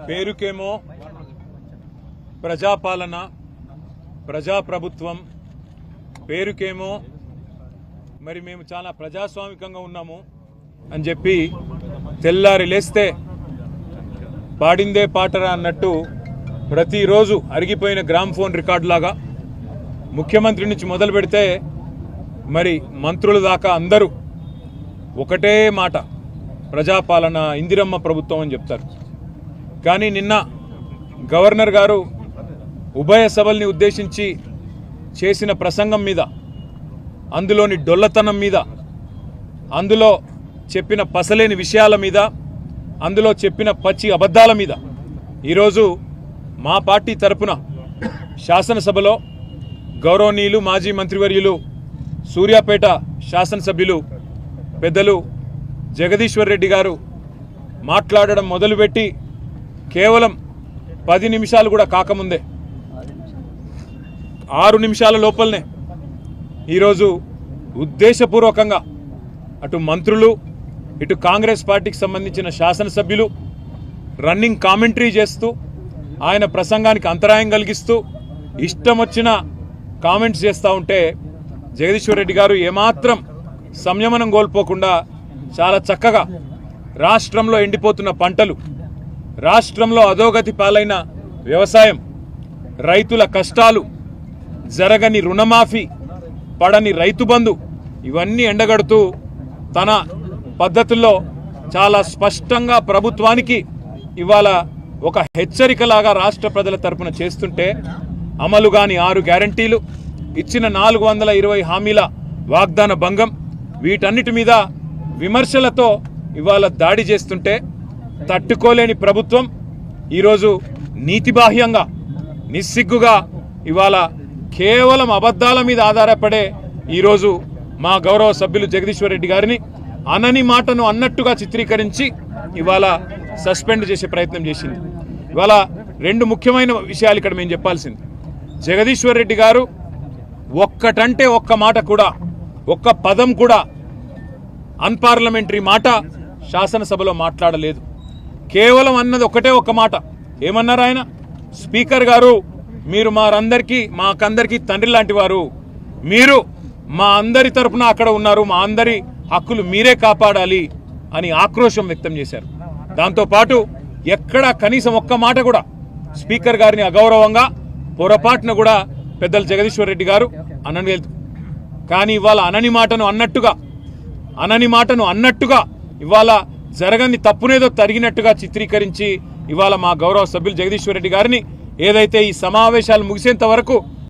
పేరుకేమో ప్రజాపాలన, ప్రజాప్రభుత్వం, పేరుకేమో మరి మేము చాలా ప్రజాస్వామికంగా ఉన్నాము అని చెప్పి తెల్లారి లేస్తే పాడిందే పాటరా అన్నట్టు ప్రతిరోజు అరిగిపోయిన గ్రామ్ఫోన్ రికార్డు లాగా ముఖ్యమంత్రి నుంచి మొదలు పెడితే మరి మంత్రుల దాకా అందరూ ఒకటే మాట, ప్రజాపాలన, ఇందిరమ్మ ప్రభుత్వం అని చెప్తారు. కానీ నిన్న గవర్నర్ గారు ఉభయ సభల్ని ఉద్దేశించి చేసిన ప్రసంగం మీద, అందులోని డొల్లతనం మీద, అందులో చెప్పిన పసలేని విషయాల మీద, అందులో చెప్పిన పచ్చి అబద్ధాల మీద ఈరోజు మా పార్టీ తరపున శాసనసభలో గౌరవనీయులు మాజీ మంత్రివర్యులు సూర్యాపేట శాసనసభ్యులు పెద్దలు జగదీశ్వర్ రెడ్డి గారు మాట్లాడడం మొదలుపెట్టి కేవలం 10 నిమిషాలు కూడా కాకముందే 6 నిమిషాల లోపలనే ఈరోజు ఉద్దేశపూర్వకంగా అటు మంత్రులు, ఇటు కాంగ్రెస్ పార్టీకి సంబంధించిన శాసనసభ్యులు రన్నింగ్ కామెంటరీ చేస్తూ ఆయన ప్రసంగానికి అంతరాయం కలిగిస్తూ ఇష్టం వచ్చిన కామెంట్స్ చేస్తూ ఉంటే జగదీశ్వర్ రెడ్డి గారు ఏమాత్రం సంయమనం కోల్పోకుండా చాలా చక్కగా రాష్ట్రంలో ఎండిపోతున్న పంటలు, రాష్ట్రంలో అధోగతి పాలైన వ్యవసాయం, రైతుల కష్టాలు, జరగని రుణమాఫీ, పడని రైతు బంధు ఇవన్నీ ఎండగడుతూ తన పద్ధతుల్లో చాలా స్పష్టంగా ప్రభుత్వానికి ఇవాళ ఒక హెచ్చరికలాగా రాష్ట్ర ప్రజల తరపున చేస్తుంటే అమలు కాని 6 గ్యారంటీలు, ఇచ్చిన 420 హామీల వాగ్దాన భంగం, వీటన్నిటి మీద విమర్శలతో ఇవాళ దాడి చేస్తుంటే తట్టుకోలేని ప్రభుత్వం ఈరోజు నీతిబాహ్యంగా, నిస్సిగ్గుగా ఇవాళ కేవలం అబద్ధాల మీద ఆధారపడే ఈరోజు మా గౌరవ సభ్యులు జగదీశ్వర్ రెడ్డి గారిని అనని మాటను అన్నట్టుగా చిత్రీకరించి ఇవాళ సస్పెండ్ చేసే ప్రయత్నం చేసింది. ఇవాళ 2 ముఖ్యమైన విషయాలు ఇక్కడ మేము చెప్పాల్సింది. జగదీశ్వర్ రెడ్డి గారు ఒక్కటంటే ఒక్క మాట కూడా, ఒక్క పదం కూడా అన్పార్లమెంటరీ మాట శాసనసభలో మాట్లాడలేదు. కేవలం అన్నది ఒకటే ఒక్క మాట. ఏమన్నారు ఆయన? స్పీకర్ గారు, మీరు మాకందరికీ తండ్రి లాంటి వారు, మీరు మా అందరి తరపున అక్కడ ఉన్నారు, మా అందరి హక్కులు మీరే కాపాడాలి అని ఆక్రోశం వ్యక్తం చేశారు. దాంతోపాటు ఎక్కడా కనీసం ఒక్క మాట కూడా స్పీకర్ గారిని అగౌరవంగా, పొరపాటున కూడా పెద్దలు జగదీశ్వర్ రెడ్డి గారు అనలేదు. కానీ ఇవాళ అనని మాటను అన్నట్టుగా ఇవాళ జరగని తప్పునేదో తరిగినట్టుగా చిత్రీకరించి ఇవాళ మా గౌరవ సభ్యులు జగదీశ్వర్ రెడ్డి గారిని ఏదైతే ఈ సమావేశాలు ముగిసేంత వరకు